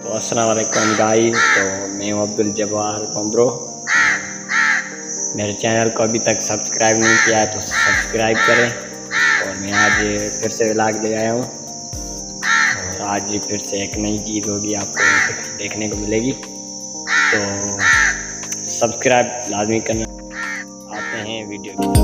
तो अस्सलाम वालेकुम गाइस। तो मैं हूं अब्दुल जब्बार पंद्रो। मेरे चैनल को अभी तक सब्सक्राइब नहीं किया है तो सब्सक्राइब करें। और मैं आज फिर से व्लॉग ले आया हूँ और आज फिर से एक नई चीज़ होगी आपको देखने को मिलेगी, तो सब्सक्राइब लाजमी करना। आते हैं वीडियो की।